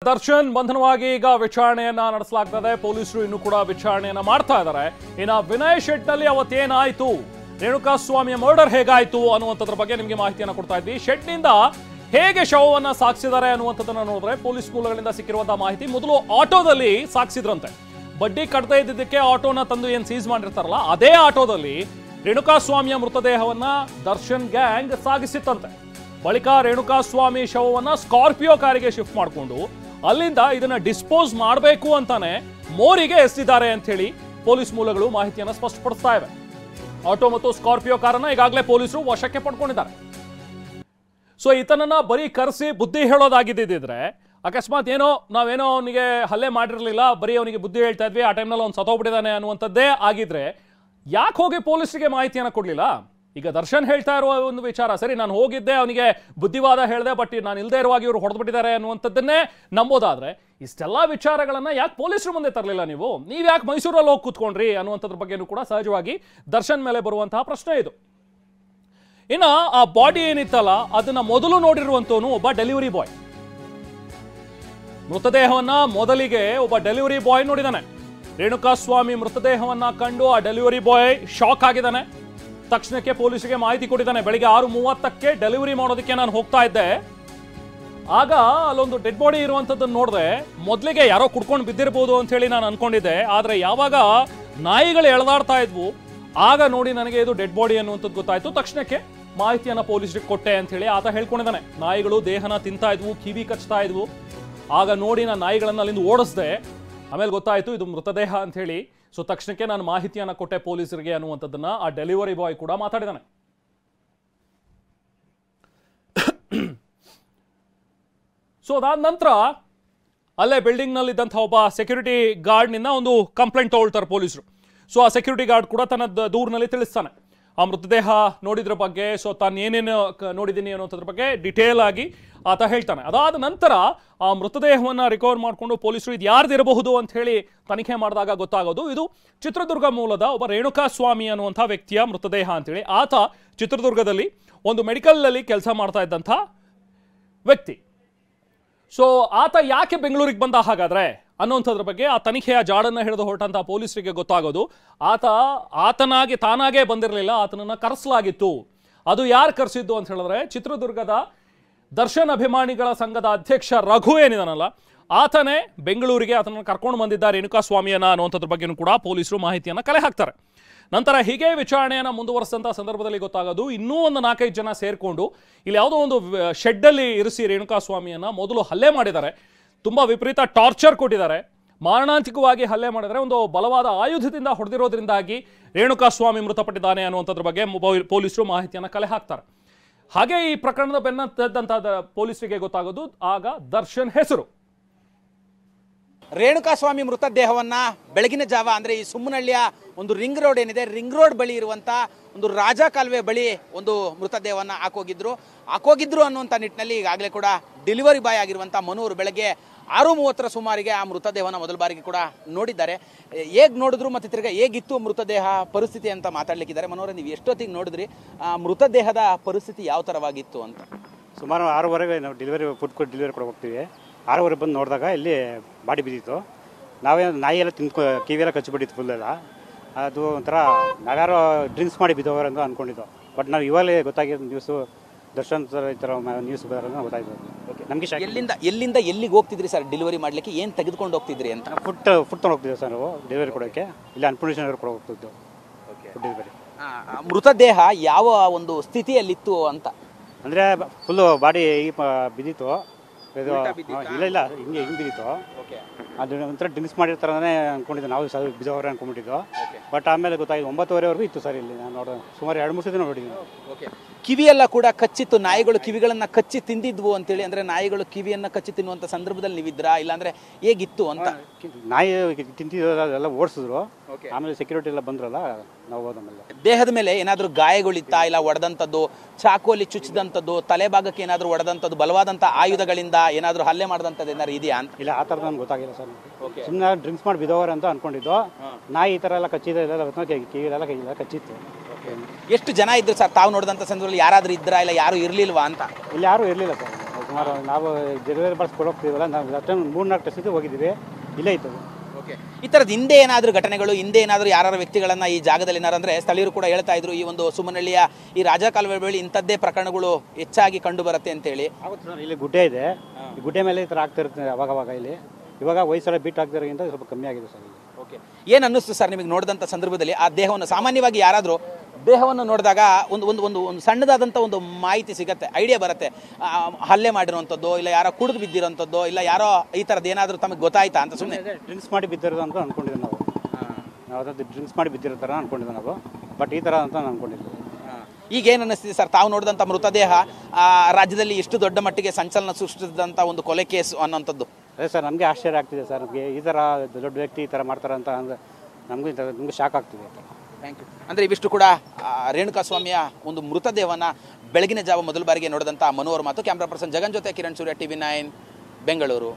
ದರ್ಶನ್ ಬಂಧನವಾಗಿ ಈಗ ವಿಚಾರಣೆಯನ್ನ ನಡೆಸಲಾಗ್ತದೆ. ಪೊಲೀಸರು ಇನ್ನೂ ಕೂಡ ವಿಚಾರಣೆಯನ್ನ ಮಾಡ್ತಾ ಇದ್ದಾರೆ. ಇನ್ನು ವಿನಯ್ ಶೆಡ್ ನಲ್ಲಿ ಅವತ್ತೇನಾಯ್ತು, ರೇಣುಕಾಸ್ವಾಮಿಯ ಮರ್ಡರ್ ಹೇಗಾಯ್ತು ಅನ್ನುವಂಥದ್ರ ಬಗ್ಗೆ ನಿಮಗೆ ಮಾಹಿತಿಯನ್ನು ಕೊಡ್ತಾ ಇದ್ವಿ. ಶೆಡ್ ನಿಂದ ಹೇಗೆ ಶವವನ್ನ ಸಾಗಿಸಿದ್ದಾರೆ ಅನ್ನುವಂಥದ್ದನ್ನ ನೋಡಿದ್ರೆ ಪೊಲೀಸ್ ಮೂಲಗಳಿಂದ ಸಿಕ್ಕಿರುವಂತಹ ಮಾಹಿತಿ, ಮೊದಲು ಆಟೋದಲ್ಲಿ ಸಾಗಿಸಿದ್ರಂತೆ. ಬಡ್ಡಿ ಕಟ್ಟದೇ ಇದ್ದಿದ್ದಕ್ಕೆ ಆಟೋನ ತಂದು ಏನ್ ಸೀಸ್ ಮಾಡಿರ್ತಾರಲ್ಲ, ಅದೇ ಆಟೋದಲ್ಲಿ ರೇಣುಕಾಸ್ವಾಮಿಯ ಮೃತದೇಹವನ್ನ ದರ್ಶನ್ ಗ್ಯಾಂಗ್ ಸಾಗಿಸಿತ್ತಂತೆ. ಬಳಿಕ ರೇಣುಕಾಸ್ವಾಮಿ ಶವವನ್ನ ಸ್ಕಾರ್ಪಿಯೋ ಕಾರಿಗೆ ಶಿಫ್ಟ್ ಮಾಡಿಕೊಂಡು ಅಲ್ಲಿಂದ ಇದನ್ನ ಡಿಸ್ಪೋಸ್ ಮಾಡಬೇಕು ಅಂತಾನೆ ಮೋರಿಗೆ ಎಸೆದಿದ್ದಾರೆ ಅಂತ ಹೇಳಿ ಪೊಲೀಸ್ ಮೂಲಗಳು ಮಾಹಿತಿಯನ್ನು ಸ್ಪಷ್ಟಪಡಿಸ್ತಾ ಇವೆ. ಆಟೋ ಮತ್ತು ಸ್ಕಾರ್ಪಿಯೋ ಕಾರನ್ನ ಈಗಾಗಲೇ ಪೊಲೀಸರು ವಶಕ್ಕೆ ಪಡ್ಕೊಂಡಿದ್ದಾರೆ. ಸೊ ಈತನನ್ನ ಬರೀ ಕರೆಸಿ ಬುದ್ಧಿ ಹೇಳೋದಾಗಿದ್ದಿದ್ರೆ, ಅಕಸ್ಮಾತ್ ನಾವೇನೋ ಅವನಿಗೆ ಹಲ್ಲೆ ಮಾಡಿರಲಿಲ್ಲ, ಬರೀ ಅವನಿಗೆ ಬುದ್ಧಿ ಹೇಳ್ತಾ ಇದ್ವಿ, ಆ ಟೈಮ್ನಲ್ಲಿ ಅವ್ನು ಸತ್ತೋಗ್ಬಿಟ್ಟಿದ್ದಾನೆ ಅನ್ನುವಂಥದ್ದೇ ಆಗಿದ್ರೆ ಯಾಕೆ ಹೋಗಿ ಪೊಲೀಸರಿಗೆ ಮಾಹಿತಿಯನ್ನು ಕೊಡಲಿಲ್ಲ? ಈಗ ದರ್ಶನ್ ಹೇಳ್ತಾ ಇರುವ ಒಂದು ವಿಚಾರ ಸರಿ, ನಾನು ಹೋಗಿದ್ದೆ, ಅವನಿಗೆ ಬುದ್ಧಿವಾದ ಹೇಳಿದೆ, ಬಟ್ ನಾನು ಇಲ್ಲದೆ ಇರುವಾಗ ಇವರು ಹೊಡೆದ್ಬಿಟ್ಟಿದ್ದಾರೆ ಅನ್ನುವಂಥದ್ದನ್ನೇ ನಂಬೋದಾದ್ರೆ ಇಷ್ಟೆಲ್ಲ ವಿಚಾರಗಳನ್ನ ಯಾಕೆ ಪೊಲೀಸರು ಮುಂದೆ ತರಲಿಲ್ಲ? ನೀವು ಯಾಕೆ ಮೈಸೂರಲ್ಲಿ ಹೋಗಿ ಕೂತ್ಕೊಂಡ್ರಿ ಅನ್ನುವಂಥದ್ರ ಬಗ್ಗೆನೂ ಕೂಡ ಸಹಜವಾಗಿ ದರ್ಶನ್ ಮೇಲೆ ಬರುವಂತಹ ಪ್ರಶ್ನೆ ಇದು. ಇನ್ನ ಆ ಬಾಡಿ ಏನಿತ್ತಲ್ಲ, ಅದನ್ನ ಮೊದಲು ನೋಡಿರುವಂತವನು ಒಬ್ಬ ಡೆಲಿವರಿ ಬಾಯ್. ಮೃತದೇಹವನ್ನ ಮೊದಲಿಗೆ ಒಬ್ಬ ಡೆಲಿವರಿ ಬಾಯ್ ನೋಡಿದಾನೆ. ರೇಣುಕಾಸ್ವಾಮಿ ಮೃತದೇಹವನ್ನ ಕಂಡು ಆ ಡೆಲಿವರಿ ಬಾಯ್ ಶಾಕ್ ಆಗಿದ್ದಾನೆ. ತಕ್ಷಣಕ್ಕೆ ಪೊಲೀಸರಿಗೆ ಮಾಹಿತಿ ಕೊಟ್ಟಿದ್ದಾನೆ. ಬೆಳಿಗ್ಗೆ 6:30ಕ್ಕೆ ಡೆಲಿವರಿ ಮಾಡೋದಕ್ಕೆ ನಾನು ಹೋಗ್ತಾ ಇದ್ದೆ, ಆಗ ಅಲ್ಲೊಂದು ಡೆಡ್ ಬಾಡಿ ಇರುವಂಥದ್ದನ್ನು ನೋಡಿದೆ. ಮೊದಲಿಗೆ ಯಾರೋ ಕುಡ್ಕೊಂಡು ಬಿದ್ದಿರ್ಬೋದು ಅಂತ ಹೇಳಿ ನಾನು ಅನ್ಕೊಂಡಿದ್ದೆ, ಆದರೆ ಯಾವಾಗ ನಾಯಿಗಳು ಎಳೆದಾಡ್ತಾ ಇದ್ವು ಆಗ ನೋಡಿ ನನಗೆ ಇದು ಡೆಡ್ ಬಾಡಿ ಅನ್ನುವಂಥದ್ದು ಗೊತ್ತಾಯ್ತು. ತಕ್ಷಣಕ್ಕೆ ಮಾಹಿತಿಯನ್ನ ಪೊಲೀಸರಿಗೆ ಕೊಟ್ಟೆ ಅಂತ ಹೇಳಿ ಆತ ಹೇಳ್ಕೊಂಡಿದ್ದಾನೆ. ನಾಯಿಗಳು ದೇಹನ ತಿಂತಾ ಇದ್ವು, ಕಿವಿ ಕಚ್ತಾ ಇದ್ವು. ಆಗ ನೋಡಿ ನಾನು ನಾಯಿಗಳನ್ನ ಅಲ್ಲಿಂದ ಓಡಿಸ್ದೆ, ಆಮೇಲೆ ಗೊತ್ತಾಯ್ತು ಇದು ಮೃತದೇಹ ಅಂತ ಹೇಳಿ. ಸೊ ತಕ್ಷಣಕ್ಕೆ ನಾನು ಮಾಹಿತಿಯನ್ನ ಕೊಟ್ಟೆ ಪೊಲೀಸರಿಗೆ ಅನ್ನುವಂಥದ್ದನ್ನ ಆ ಡೆಲಿವರಿ ಬಾಯ್ ಕೂಡ ಮಾತಾಡಿದಾನೆ. ಸೊ ಅದಾದ ನಂತರ ಅಲ್ಲೇ ಬಿಲ್ಡಿಂಗ್ ನಲ್ಲಿ ಇದ್ದಂತಹ ಒಬ್ಬ ಸೆಕ್ಯೂರಿಟಿ ಗಾರ್ಡ್ ನಿಂದ ಒಂದು ಕಂಪ್ಲೇಂಟ್ ತಗೊಳ್ತಾರೆ ಪೊಲೀಸರು. ಸೊ ಆ ಸೆಕ್ಯೂರಿಟಿ ಗಾರ್ಡ್ ಕೂಡ ತನ್ನ ದೂರಿನಲ್ಲಿ ತಿಳಿಸ್ತಾನೆ ಆ ಮೃತದೇಹ ನೋಡಿದ್ರ ಬಗ್ಗೆ. ಸೊ ತಾನು ಏನೇನು ನೋಡಿದ್ದೀನಿ ಅನ್ನೋದ್ರ ಬಗ್ಗೆ ಡಿಟೇಲ್ ಆಗಿ ಆತ ಹೇಳ್ತಾನೆ. ಅದಾದ ನಂತರ ಆ ಮೃತದೇಹವನ್ನು ರಿಕವರ್ ಮಾಡಿಕೊಂಡು ಪೊಲೀಸರು ಇದು ಯಾರ್ದಿರಬಹುದು ಅಂತ ಹೇಳಿ ತನಿಖೆ ಮಾಡಿದಾಗ ಗೊತ್ತಾಗೋದು ಇದು ಚಿತ್ರದುರ್ಗ ಮೂಲದ ಒಬ್ಬ ರೇಣುಕಾಸ್ವಾಮಿ ಅನ್ನುವಂಥ ವ್ಯಕ್ತಿಯ ಮೃತದೇಹ ಅಂತೇಳಿ. ಆತ ಚಿತ್ರದುರ್ಗದಲ್ಲಿ ಒಂದು ಮೆಡಿಕಲ್ ಕೆಲಸ ಮಾಡ್ತಾ ಇದ್ದಂಥ ವ್ಯಕ್ತಿ. ಸೊ ಆತ ಯಾಕೆ ಬೆಂಗಳೂರಿಗೆ ಬಂದ ಹಾಗಾದ್ರೆ ಅನ್ನೋಂಥದ್ರ ಬಗ್ಗೆ ಆ ತನಿಖೆಯ ಜಾಡನ್ನು ಹಿಡಿದು ಹೊರಟಂತಹ ಪೊಲೀಸರಿಗೆ ಗೊತ್ತಾಗೋದು ತಾನಾಗೇ ಬಂದಿರಲಿಲ್ಲ, ಆತನನ್ನ ಕರೆಸಲಾಗಿತ್ತು. ಅದು ಯಾರು ಕರೆಸಿದ್ದು ಅಂತ ಹೇಳಿದ್ರೆ ಚಿತ್ರದುರ್ಗದ ದರ್ಶನ್ ಅಭಿಮಾನಿಗಳ ಸಂಘದ ಅಧ್ಯಕ್ಷ ರಘು ಏನಿದಾನಲ್ಲ, ಆತನೇ ಬೆಂಗಳೂರಿಗೆ ಆತನನ್ನು ಕರ್ಕೊಂಡು ಬಂದಿದ್ದ ರೇಣುಕಾಸ್ವಾಮಿಯನ್ನ ಅನ್ನುವಂಥದ್ರ ಬಗ್ಗೆನೂ ಕೂಡ ಪೊಲೀಸರು ಮಾಹಿತಿಯನ್ನು ಕಲೆ ಹಾಕ್ತಾರೆ. ನಂತರ ಹೀಗೆ ವಿಚಾರಣೆಯನ್ನು ಮುಂದುವರೆಸಿದಂಥ ಸಂದರ್ಭದಲ್ಲಿ ಗೊತ್ತಾಗೋದು ಇನ್ನೂ ಒಂದು 4-5 ಜನ ಸೇರಿಕೊಂಡು ಇಲ್ಲಿ ಯಾವುದೋ ಒಂದು ಶೆಡ್ಡಲ್ಲಿ ಇರಿಸಿ ರೇಣುಕಾಸ್ವಾಮಿಯನ್ನ ಮೊದಲು ಹಲ್ಲೆ ಮಾಡಿದ್ದಾರೆ. ತುಂಬ ವಿಪರೀತ ಟಾರ್ಚರ್ ಕೊಟ್ಟಿದ್ದಾರೆ. ಮಾರಣಾಂತಿಕವಾಗಿ ಹಲ್ಲೆ ಮಾಡಿದರೆ ಒಂದು ಬಲವಾದ ಆಯುಧದಿಂದ ಹೊಡೆದಿರೋದ್ರಿಂದಾಗಿ ರೇಣುಕಾಸ್ವಾಮಿ ಮೃತಪಟ್ಟಿದ್ದಾನೆ ಅನ್ನುವಂಥದ್ರ ಬಗ್ಗೆ ಪೊಲೀಸರು ಮಾಹಿತಿಯನ್ನು ಕಲೆ ಹಾಕ್ತಾರೆ. ಹಾಗೆ ಈ ಪ್ರಕರಣದ ಬೆನ್ನತ್ತಂತ ಪೊಲೀಸರಿಗೆ ಗೊತ್ತಾಗೋದು ಆಗ ದರ್ಶನ್ ಹೆಸರು. ರೇಣುಕಾಸ್ವಾಮಿ ಮೃತದೇಹವನ್ನ ಬೆಳಗಿನ ಜಾವ ಅಂದ್ರೆ ಈ ಸುಮ್ಮನಹಳ್ಳಿಯ ಒಂದು ರಿಂಗ್ ರೋಡ್ ಏನಿದೆ, ರಿಂಗ್ ರೋಡ್ ಬಳಿ ಇರುವಂತ ಒಂದು ರಾಜ ಕಾಲುವೆ ಬಳಿ ಒಂದು ಮೃತದೇಹವನ್ನ ಹಾಕೋಗಿದ್ರು ಅನ್ನುವಂಥ ನಿಟ್ಟಿನಲ್ಲಿ ಈಗಾಗಲೇ ಕೂಡ ಡೆಲಿವರಿ ಬಾಯ್ ಆಗಿರುವಂಥ ಮನೋರು ಬೆಳಗ್ಗೆ 6:30 ಸುಮಾರಿಗೆ ಆ ಮೃತದೇಹವನ್ನು ಮೊದಲ ಬಾರಿಗೆ ಕೂಡ ನೋಡಿದ್ದಾರೆ. ಹೇಗೆ ನೋಡಿದ್ರು ಮತ್ತೆ ತಿರ್ಗಾ ಹೇಗಿತ್ತು ಮೃತದೇಹ ಪರಿಸ್ಥಿತಿ ಅಂತ ಮಾತಾಡ್ಲಿಕ್ಕಿದ್ದಾರೆ. ಮನೋರ, ನೀವು ಎಷ್ಟೊತ್ತಿಗೆ ನೋಡಿದ್ರಿ, ಆ ಮೃತದೇಹದ ಪರಿಸ್ಥಿತಿ ಯಾವ ಥರವಾಗಿತ್ತು ಅಂತ? ಸುಮಾರು 6:30ಗೆ ನಾವು ಫುಡ್ ಡೆಲಿವರಿ ಕೊಡೋಕೆ ಹೋಗ್ತೀವಿ. 6:30 ಬಂದು ನೋಡಿದಾಗ ಇಲ್ಲಿ ಬಾಡಿ ಬಿದ್ದಿತ್ತು. ನಾವೇ ನಾಯಿ ಎಲ್ಲ ಕಿವಿಯೆಲ್ಲ ಕಚ್ಚಿಬಿಟ್ಟಿತ್ತು ಫುಲ್ಲೆಲ್ಲ. ಅದು ಒಂಥರ ನಾವ್ಯಾರೋ ಡ್ರಿಂಕ್ಸ್ ಮಾಡಿ ಬಿದ್ದವರು ಅಂತ ಅಂದ್ಕೊಂಡಿದ್ದು. ಬಟ್ ನಾವು ಇವಾಗಲೇ ಗೊತ್ತಾಗಿರೋ ನ್ಯೂಸು, ದರ್ಶನ್ ಸರ್ ಈ ಥರ ನ್ಯೂಸ್ ಬರೋದನ್ನ ಗೊತ್ತಾಯ್ತು ನಮಗೆ. ಎಲ್ಲಿಂದ ಎಲ್ಲಿಗೆ ಹೋಗ್ತಿದ್ರಿ ಸರ್ ಡೆಲಿವರಿ ಮಾಡಲಿಕ್ಕೆ? ಏನು ತೆಗೆದುಕೊಂಡು ಹೋಗ್ತಿದ್ರಿ ಅಂತ? ಫುಡ್ ತೊಗೊಂಡು ಹೋಗ್ತಿದ್ದೆ ಸರ್ ನಾವು ಡೆಲಿವರಿ ಕೊಡೋಕ್ಕೆ. ಇಲ್ಲಿ ಅನ್ಪೂರ್ಣೇಶ್ವರ ಕೊಡೋ ಹೋಗ್ತಿದ್ದು ಫುಡ್ ಡೆಲಿವರಿ. ಮೃತದೇಹ ಯಾವ ಒಂದು ಸ್ಥಿತಿಯಲ್ಲಿತ್ತು ಅಂತ ಅಂದರೆ ಫುಲ್ಲು ಬಾಡಿ ಬಿದ್ದಿತ್ತು. ಇಲ್ಲ ಹಿಂಗೆ ಬಿದ್ದಿತ್ತು. ಅದು ಒಂಥರ ಡ್ರಿಂಕ್ಸ್ ಮಾಡಿರ್ತಾರೇ ಅಂದ್ಕೊಂಡಿದ್ದು ನಾವು, ಬಿದ್ದವ್ರೆ ಅಂದ್ಕೊಂಡ್ಬಿಟ್ಟಿದ್ದು. ಬಟ್ ಆಮೇಲೆ ಗೊತ್ತಾಯ್ತು 9:30ವರೆಗೂ ಇತ್ತು ಸರ್ ಇಲ್ಲಿ. ನಾನು ನೋಡೋ ಸುಮಾರು 2-3 ದಿನ ನೋಡಿದ್ದೀನಿ. ಕಿವಿಯೆಲ್ಲ ಕೂಡ ಕಚ್ಚಿತ್ತು, ನಾಯಿಗಳು ಕಿವಿಗಳನ್ನ ಕಚ್ಚಿ ತಿಂದಿದ್ವು ಅಂತೇಳಿ. ಅಂದ್ರೆ ನಾಯಿಗಳು ಕಿವಿಯನ್ನ ಕಚ್ಚಿ ತಿನ್ನುವಂತ ಸಂದರ್ಭದಲ್ಲಿ ನೀವಿದ್ರಾ, ಇಲ್ಲಾಂದ್ರೆ ಹೇಗಿತ್ತು ಅಂತ? ನಾಯಿ ತಿಂತಿದ್ದೆಲ್ಲ ಓಡಿಸಿದ್ರು. ಆಮೇಲೆ ಸೆಕ್ಯೂರಿಟಿ ಎಲ್ಲ ಬಂದ್ರಲ್ಲ, ನಾವು ಹೋದಮೇಲೆ. ದೇಹದ ಮೇಲೆ ಏನಾದ್ರೂ ಗಾಯಗಳಿತ್ತಾ, ಇಲ್ಲ ಒಡೆದಂಥದ್ದು, ಚಾಕುವಲ್ಲಿ ಚುಚ್ಚಿದಂಥದ್ದು, ತಲೆ ಭಾಗಕ್ಕೆ ಏನಾದ್ರೂ ಒಡೆದಂಥದ್ದು, ಬಲವಾದಂಥ ಆಯುಧಗಳಿಂದ ಏನಾದ್ರೂ ಹಲ್ಲೆ ಮಾಡಿದಂಥದ್ದು ಏನಾದ್ರು ಇದೆಯಾ ಅಂತ? ಇಲ್ಲ, ಆ ಥರದ ನಮ್ಗೆ ಗೊತ್ತಾಗಿಲ್ಲ ಸರ್. ಸುಮ್ಮನೆ ಡ್ರಿಂಕ್ಸ್ ಮಾಡಿ ಬಿದ್ದವರು ಅಂತ ಅನ್ಕೊಂಡಿದ್ದು. ನಾಯಿ ಈ ಥರ ಎಲ್ಲ ಕಚ್ಚಿದೆ, ಕಿವಿಲೆಲ್ಲ ಕೈಯೆಲ್ಲ ಕಚ್ಚಿತ್ತು. ಎಷ್ಟು ಜನ ಇದ್ರು ಸರ್ ತಾವು ನೋಡಿದಂಥ ಸಂದರ್ಭದಲ್ಲಿ? ಯಾರಾದ್ರೂ ಇದ್ರಾ, ಇಲ್ಲ ಯಾರು ಇರ್ಲಿಲ್ವಾ ಅಂತ? ಇಲ್ಲಿ ಯಾರು ಇರಲಿಲ್ಲ ಸರ್. ಸುಮಾರು ನಾವು ಡೆಲಿವರಿ ಮಾಡಿಸ್ಕೊಂಡು ಹೋಗ್ತೀವಲ್ಲ, ನಾವು ಲಾಸ್ಟ್ ಟೈಮ್ 3-4 ಟೆಸ್ಟಿಗೆ ಹೋಗಿದ್ದೀವಿ, ಇಲ್ಲೇ ಇತ್ತು. ಓಕೆ, ಈ ಥರದ್ದು ಹಿಂದೆ ಏನಾದರೂ ಘಟನೆಗಳು, ಹಿಂದೆ ಏನಾದರೂ ಯಾರು ವ್ಯಕ್ತಿಗಳನ್ನ ಈ ಜಾಗದಲ್ಲಿ ಏನಾರು ಅಂದರೆ ಸ್ಥಳೀಯರು ಕೂಡ ಹೇಳ್ತಾ ಇದ್ರು, ಈ ಒಂದು ಸುಮನಹಳ್ಳಿಯ ಈ ರಾಜಕಾಲುವೆ ಬಳಿ ಇಂಥದ್ದೇ ಪ್ರಕರಣಗಳು ಹೆಚ್ಚಾಗಿ ಕಂಡು ಬರುತ್ತೆ ಅಂತೇಳಿ. ಆಗುತ್ತೆ ಸರ್, ಇಲ್ಲಿ ಗುಡ್ಡೆ ಇದೆ, ಈ ಗುಡ್ಡೆ ಮೇಲೆ ಈ ಥರ ಆಗ್ತಾ ಇರುತ್ತೆ ಅವಾಗವಾಗ. ಇಲ್ಲಿ ಇವಾಗ ವಯಸ್ಸೆಲ್ಲ ಬೀಟ್ ಆಗ್ತಿರೋದ್ರಿಂದ ಸ್ವಲ್ಪ ಕಮ್ಮಿ ಆಗಿದೆ ಸರ್. ಓಕೆ, ಏನು ಅನ್ನಿಸ್ತು ಸರ್ ನಿಮಗೆ ನೋಡಿದಂಥ ಸಂದರ್ಭದಲ್ಲಿ ಆ ದೇಹವನ್ನು? ಸಾಮಾನ್ಯವಾಗಿ ಯಾರಾದರೂ ದೇಹವನ್ನು ನೋಡಿದಾಗ ಒಂದು ಒಂದು ಒಂದು ಒಂದು ಸಣ್ಣದಾದಂಥ ಒಂದು ಮಾಹಿತಿ ಸಿಗುತ್ತೆ, ಐಡಿಯಾ ಬರುತ್ತೆ. ಹಲ್ಲೆ ಮಾಡಿರುವಂಥದ್ದು, ಇಲ್ಲ ಯಾರೋ ಕುಡಿದು ಬಿದ್ದಿರೋಂಥದ್ದು, ಇಲ್ಲ ಯಾರೋ ಈ ಥರದ್ದು ಏನಾದರೂ ತಮಗೆ ಗೊತ್ತಾಯ್ತಾ ಅಂತ ಸುಮ್ಮನೆ ಡ್ರಿಂಕ್ಸ್ ಮಾಡಿ ಬಿದ್ದಿರೋದು ಅಂತ ಅಂದ್ಕೊಂಡಿದ್ದೀವಿ ನಾವು. ಯಾವುದಾದ್ರು ಡ್ರಿಂಕ್ಸ್ ಮಾಡಿ ಬಿದ್ದಿರೋ ಥರ ಅಂದ್ಕೊಂಡಿದ್ದೆ ನಾವು, ಬಟ್ ಈ ಥರ ಅಂತ ಅಂದ್ಕೊಂಡಿದ್ವಿ. ಈಗ ಏನು ಅನ್ನಿಸ್ತಿದೆ ಸರ್, ತಾವು ನೋಡಿದಂಥ ಮೃತದೇಹ ರಾಜ್ಯದಲ್ಲಿ ಎಷ್ಟು ದೊಡ್ಡ ಮಟ್ಟಿಗೆ ಸಂಚಲನ ಸೃಷ್ಟಿಸಿದಂಥ ಒಂದು ಕೊಲೆ ಕೇಸು ಅನ್ನೋಂಥದ್ದು? ಅದೇ ಸರ್, ನಮಗೆ ಆಶ್ಚರ್ಯ ಆಗ್ತಿದೆ ಸರ್. ನಮಗೆ ಈ ಥರ ದೊಡ್ಡ ವ್ಯಕ್ತಿ ಈ ಥರ ಮಾಡ್ತಾರೆ ಅಂತ ಅಂದರೆ ನಮಗೂ ಶಾಕ್ ಆಗ್ತಿದೆ. Thank you. ಅಂದರೆ ಇವಿಷ್ಟು ಕೂಡ ರೇಣುಕಾಸ್ವಾಮಿಯ ಒಂದು ಮೃತದೇಹವನ್ನು ಬೆಳಗಿನ ಜಾವ ಮೊದಲ ಬಾರಿಗೆ ನೋಡಿದಂಥ ಮನೋಹರ್ ಮಾತು. ಕ್ಯಾಮ್ರಾ ಪರ್ಸನ್ ಜಗನ್ ಜೊತೆ ಕಿರಣ್ ಸೂರ್ಯ, TV9 ಬೆಂಗಳೂರು.